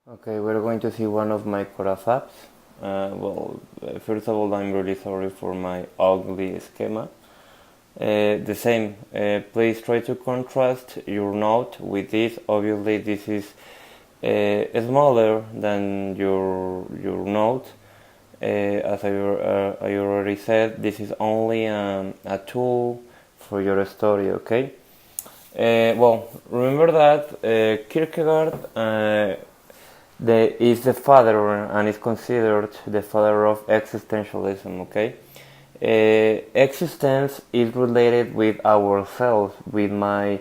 Okay, we're going to see one of my chorazaps. First of all, I'm really sorry for my ugly schema. The same, please try to contrast your note with this. Obviously, this is smaller than your note. As I already said, this is only a tool for your story, okay? Remember that Kierkegaard is the father and is considered the father of existentialism, okay? Existence is related with ourselves, with my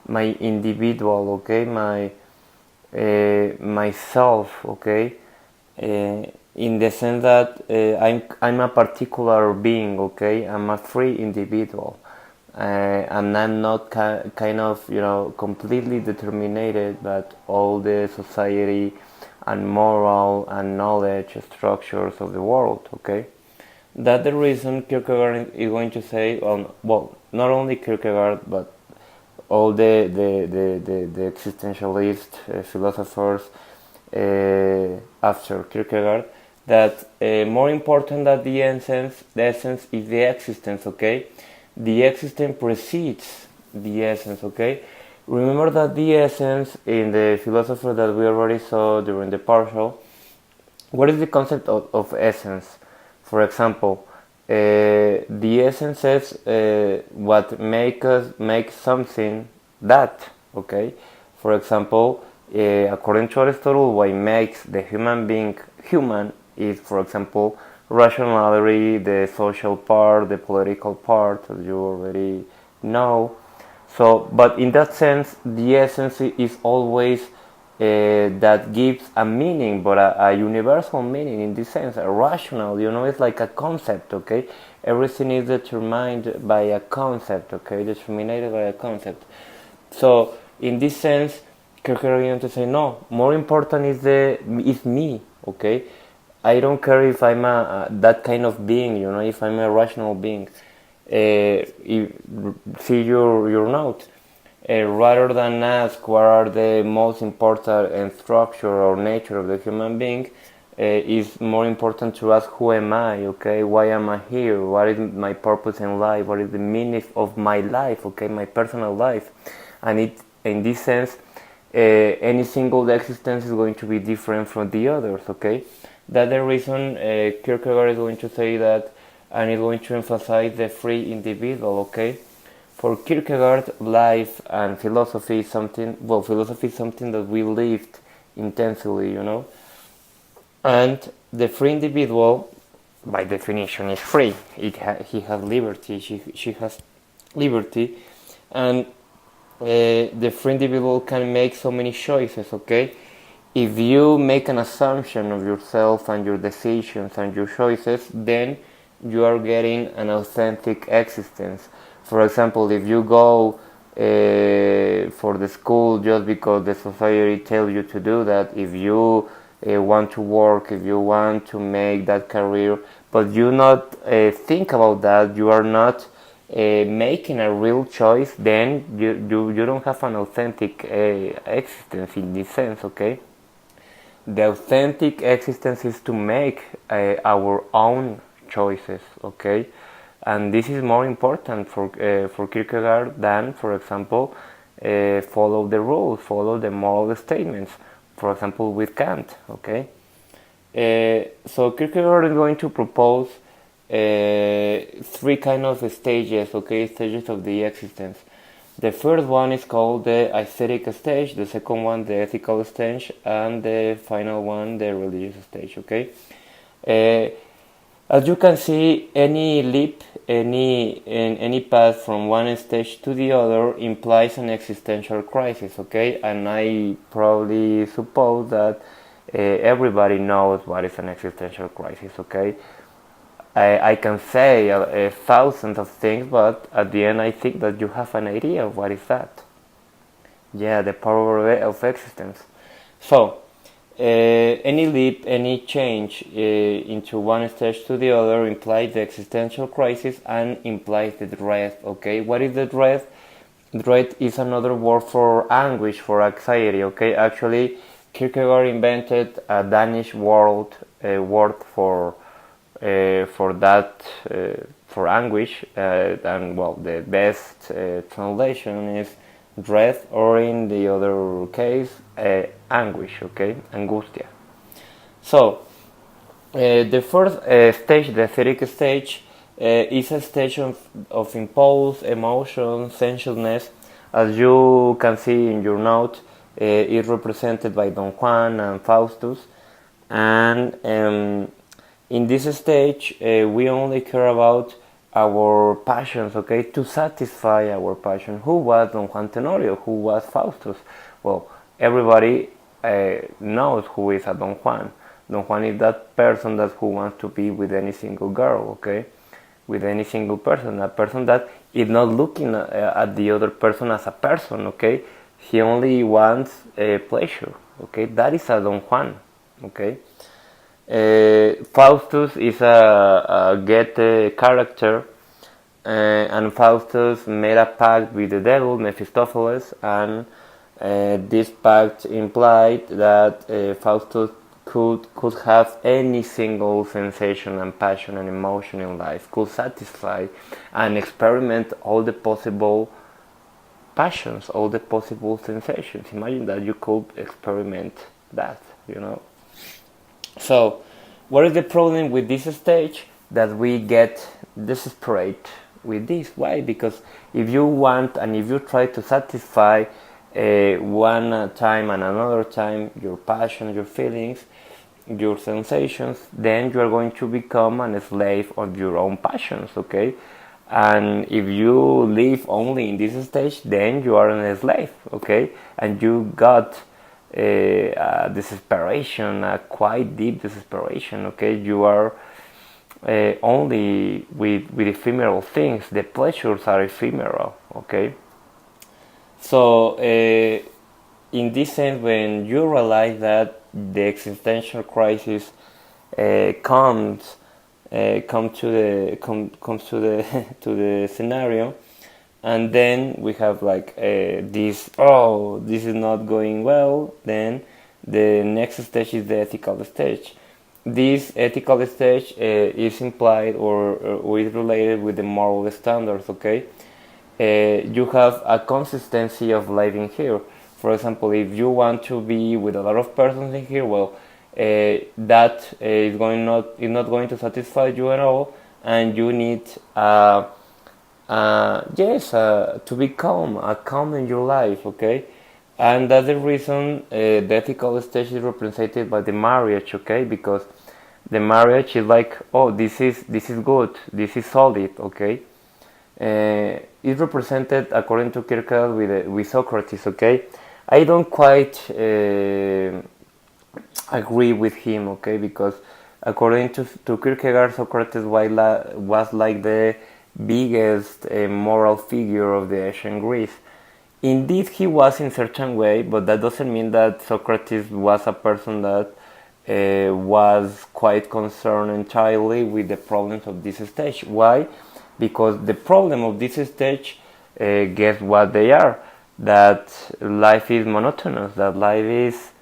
individual, okay? Myself, okay? In the sense that I'm a particular being, okay? I'm a free individual. And I'm not kind of, completely determined by all the society and moral and knowledge structures of the world, okay? That's the reason Kierkegaard is going to say, not only Kierkegaard, but all the existentialist philosophers after Kierkegaard, that more important than the essence is the existence, okay? The existence precedes the essence, okay? Remember that the essence in the philosopher that we already saw during the partial, what is the concept of essence? For example, the essence is what make something that, okay? For example, according to Aristotle, what makes the human being human is, for example, rationality, the social part, the political part, as you already know. So, but in that sense, the essence is always that gives a meaning, but a universal meaning in this sense, a rational, it's like a concept, okay? Everything is determined by a concept, okay? Determined by a concept. So, in this sense, Kierkegaard is going to say, no, more important is me, okay? I don't care if I'm that kind of being, if I'm a rational being. See your note. Rather than ask what are the most important structure or nature of the human being, is more important to ask who am I, okay? Why am I here? What is my purpose in life? What is the meaning of my life, okay? My personal life. And in this sense, any single existence is going to be different from the others, okay? That's the reason Kierkegaard is going to say that, and is going to emphasize the free individual, okay? For Kierkegaard, life and philosophy is something that we lived intensely, And the free individual, by definition, is free. He has liberty, she has liberty, and the free individual can make so many choices, okay? If you make an assumption of yourself and your decisions and your choices, then you are getting an authentic existence. For example, if you go for the school just because the society tells you to do that, if you want to work, if you want to make that career, but you not think about that, you are not making a real choice, then you don't have an authentic existence in this sense, okay? The authentic existence is to make our own choices, okay? And this is more important for Kierkegaard than, for example, follow the rules, follow the moral statements, for example, with Kant, okay? So Kierkegaard is going to propose three kind of stages, okay? Stages of the existence. The first one is called the aesthetic stage, the second one the ethical stage, and the final one the religious stage, okay? As you can see, any leap, any path from one stage to the other implies an existential crisis, okay? And I probably suppose that everybody knows what is an existential crisis, okay? I can say thousands of things, but at the end I think that you have an idea of what is that. Yeah, the power of existence. So, any leap, any change into one stage to the other implies the existential crisis and implies the dread, okay? What is the dread? Dread is another word for anguish, for anxiety, okay? Actually, Kierkegaard invented a Danish word for that for anguish, and well, the best translation is dread, or in the other case, anguish. Okay, angustia. So the first stage, the etheric stage, is a stage of impulse, emotion, sensualness. As you can see in your note, is represented by Don Juan and Faustus. And in this stage, we only care about our passions, okay, to satisfy our passion. Who was Don Juan Tenorio? Who was Faustus? Well, everybody knows who is a Don Juan. Don Juan is that person that who wants to be with any single girl, okay, with any single person, a person that is not looking at the other person as a person, okay. He only wants pleasure, okay. That is a Don Juan, okay. Faustus is a Goethe character, and Faustus made a pact with the devil, Mephistopheles, and this pact implied that Faustus could have any single sensation and passion and emotion in life, could satisfy and experiment all the possible passions, all the possible sensations. Imagine that you could experiment that, you know. So, what is the problem with this stage? That we get desperate with this. Why? Because if you want and if you try to satisfy one time and another time your passion, your feelings, your sensations, then you are going to become a slave of your own passions, okay? And if you live only in this stage, then you are a slave, okay? And you got desperation, a quite deep desperation, okay? You are only with ephemeral things. The pleasures are ephemeral, okay? So in this sense, when you realize that the existential crisis comes to the to the scenario, and then we have like this is not going well, then the next stage is the ethical stage. This ethical stage is implied or is related with the moral standards, okay? You have a consistency of living here. For example, if you want to be with a lot of persons in here, well, that is not going to satisfy you at all, and you need to be calm in your life, okay? And that's the reason the ethical stage is represented by the marriage, okay? Because the marriage is like, oh, this is good, this is solid, okay? It's represented according to Kierkegaard with Socrates, okay? I don't quite agree with him, okay? Because according to Kierkegaard, Socrates was like the biggest moral figure of the ancient Greece. Indeed, he was in certain way, but that doesn't mean that Socrates was a person that was quite concerned entirely with the problems of this stage. Why? Because the problem of this stage, guess what they are? That life is monotonous, that life is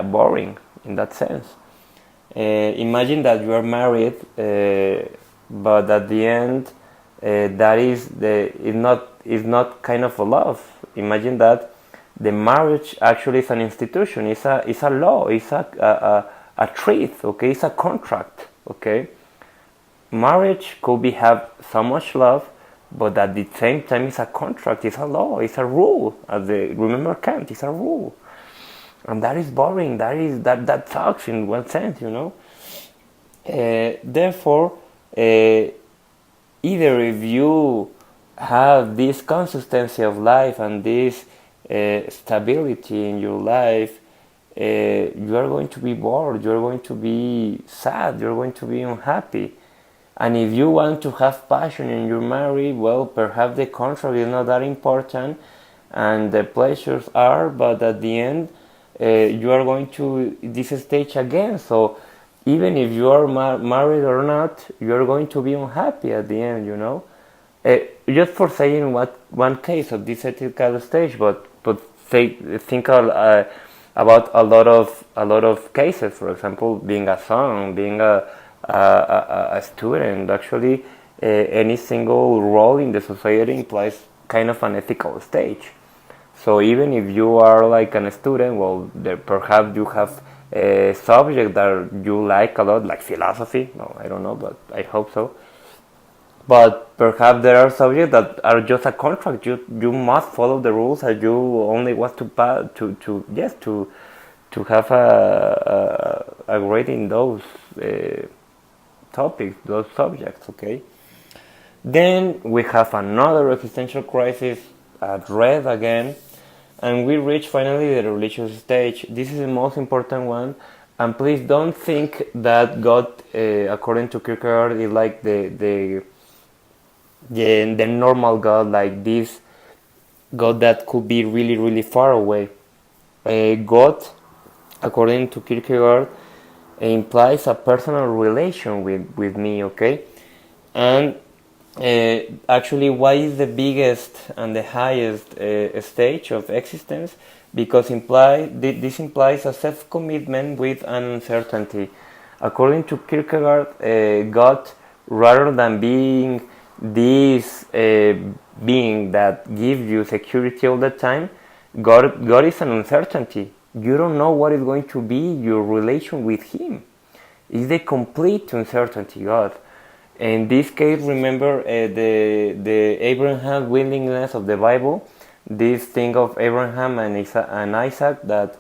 boring in that sense. Imagine that you are married, but at the end that is not kind of a love. Imagine that the marriage actually is an institution, it's a law, it's a treaty, okay, it's a contract, okay. Marriage could have so much love, but at the same time it's a contract, it's a law, it's a rule. Remember Kant, it's a rule, and that is boring. That sucks in one sense, you know. Therefore, either if you have this consistency of life and this stability in your life, you are going to be bored, you are going to be sad, you are going to be unhappy. And if you want to have passion and you're married, well, perhaps the contract is not that important and the pleasures are, but at the end you are going to this stage again. So even if you are married or not, you are going to be unhappy at the end, you know. Just for saying one case of this ethical stage, but think about a lot of cases. For example, being a son, being a student. Actually, any single role in the society implies kind of an ethical stage. So even if you are like a student, well, there, perhaps you have a subject that you like a lot, like philosophy. No, I don't know, but I hope so. But perhaps there are subjects that are just a contract. You must follow the rules, and you only want to pass to yes to have a grade in those topics, those subjects. Okay. Then we have another existential crisis at red again, and we reach finally the religious stage. This is the most important one, and please don't think that God, according to Kierkegaard, is like the normal God, like this God that could be really really far away. God, according to Kierkegaard, implies a personal relation with me. Okay, and actually, why is the biggest and the highest stage of existence? Because this implies a self-commitment with an uncertainty. According to Kierkegaard, God, rather than being this being that gives you security all the time, God is an uncertainty. You don't know what is going to be your relation with Him. It's the complete uncertainty, God. In this case, remember the Abraham willingness of the Bible, this thing of Abraham and Isaac, that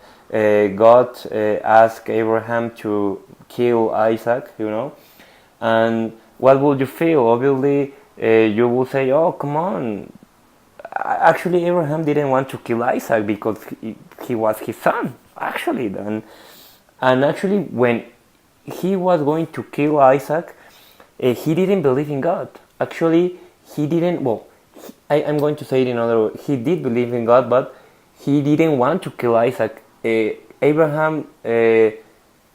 God asked Abraham to kill Isaac, and what would you feel? Obviously, you will say, oh, come on. Actually, Abraham didn't want to kill Isaac because he was his son, actually. And actually, when he was going to kill Isaac, he didn't believe in God. Actually, he didn't, I'm going to say it in other words. He did believe in God, but he didn't want to kill Isaac. Abraham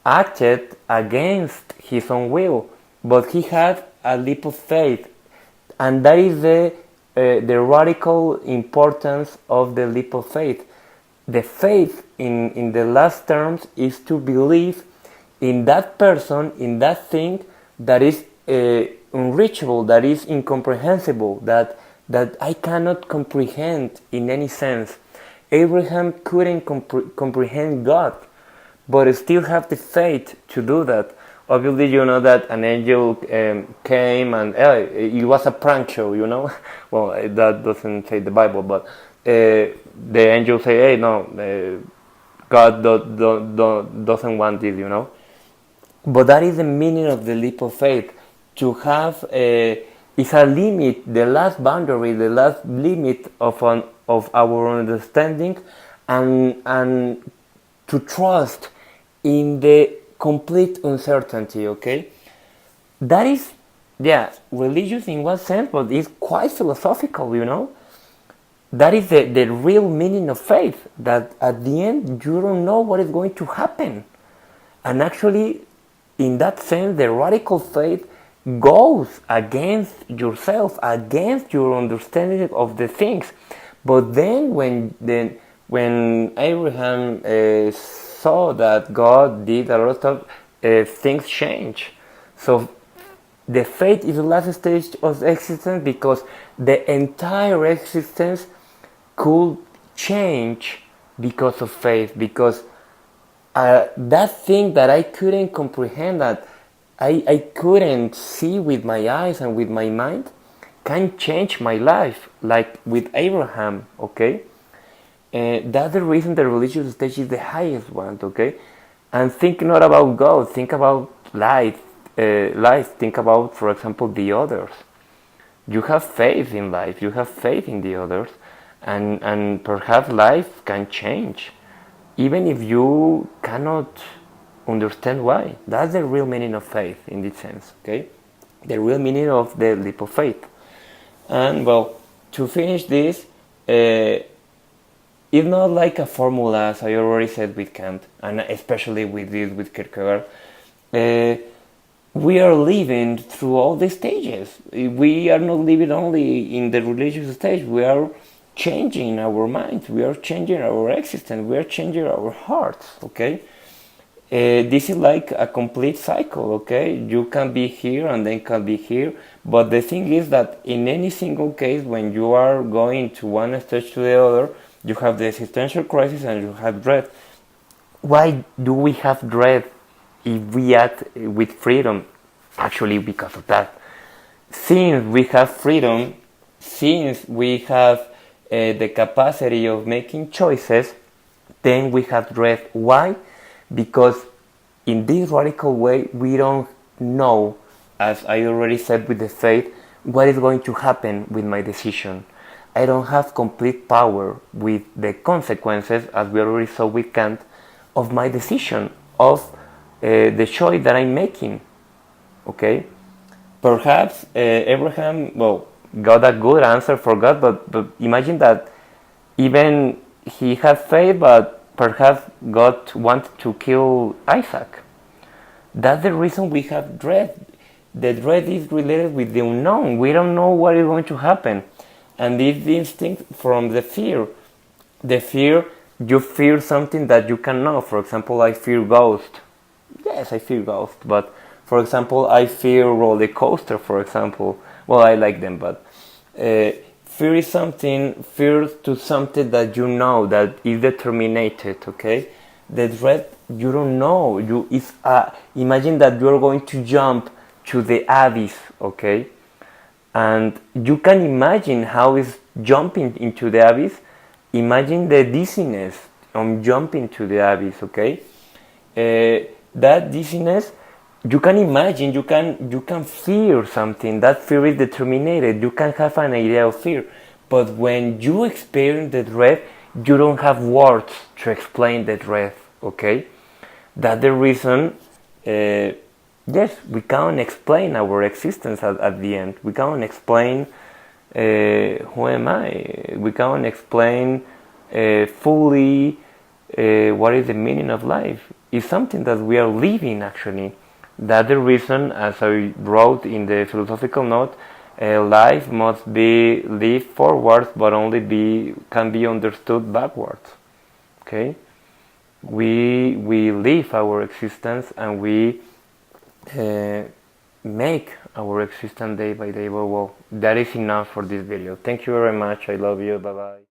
acted against his own will, but he had a leap of faith. And that is the radical importance of the leap of faith. The faith, in the last terms, is to believe in that person, in that thing that is unreachable, that is incomprehensible, that I cannot comprehend in any sense. Abraham couldn't comprehend God, but still have the faith to do that. Obviously, you know that an angel came and it was a prank show, Well, that doesn't say the Bible, but the angel say, hey, no, God doesn't want this, But that is the meaning of the leap of faith. To have is a limit, the last boundary, the last limit of our understanding, and to trust in the complete uncertainty. Okay, that is, religious in one sense, but it's quite philosophical. That is the real meaning of faith. That at the end you don't know what is going to happen, and actually, in that sense, the radical faith goes against yourself, against your understanding of the things. But then when Abraham saw that God did a lot of things change. So the faith is the last stage of existence, because the entire existence could change because of faith, because that thing that I couldn't comprehend, that I couldn't see with my eyes and with my mind, can change my life, like with Abraham, okay? That's the reason the religious stage is the highest one, okay? And think not about God, think about life, think about, for example, the others. You have faith in life, you have faith in the others, and perhaps life can change, even if you cannot understand why. That's the real meaning of faith in this sense, okay? The real meaning of the leap of faith. And well, to finish this, it's not like a formula, as I already said with Kant, and especially with Kierkegaard. We are living through all the stages. We are not living only in the religious stage. We are changing our minds, we are changing our existence, we are changing our hearts, okay? This is like a complete cycle, okay? You can be here and then can be here, but the thing is that in any single case, when you are going to one stage to the other, you have the existential crisis and you have dread. Why do we have dread if we act with freedom? Actually, because of that. Since we have freedom, since we have the capacity of making choices, then we have dread. Why? Because in this radical way, we don't know, as I already said with the faith, what is going to happen with my decision. I don't have complete power with the consequences, as we already saw with Kant, of my decision, of the choice that I'm making. Okay? Perhaps Abraham, well, got a good answer for God, but imagine that even he had faith, but perhaps God wanted to kill Isaac. That's the reason we have dread. The dread is related with the unknown. We don't know what is going to happen. And it's the instinct from the fear. The fear, you fear something that you can know. For example, I fear ghosts. Yes, I fear ghosts. But for example, I fear roller coaster, for example. Well, I like them, but fear is fear to something that you know, that is determined, okay? The dread, you don't know. Imagine that you are going to jump to the abyss, okay? And you can imagine how is jumping into the abyss. Imagine the dizziness on jumping to the abyss, okay? That dizziness, you can imagine, you can fear something. That fear is determined. You can have an idea of fear. But when you experience the dread, you don't have words to explain the dread, okay? That's the reason, yes, we can't explain our existence at the end. We can't explain who am I. We can't explain fully what is the meaning of life. It's something that we are living, actually. That's the reason, as I wrote in the philosophical note, life must be lived forwards, but only can be understood backwards. Okay, we live our existence and we make our existence day by day. Well, that is enough for this video. Thank you very much. I love you. Bye bye.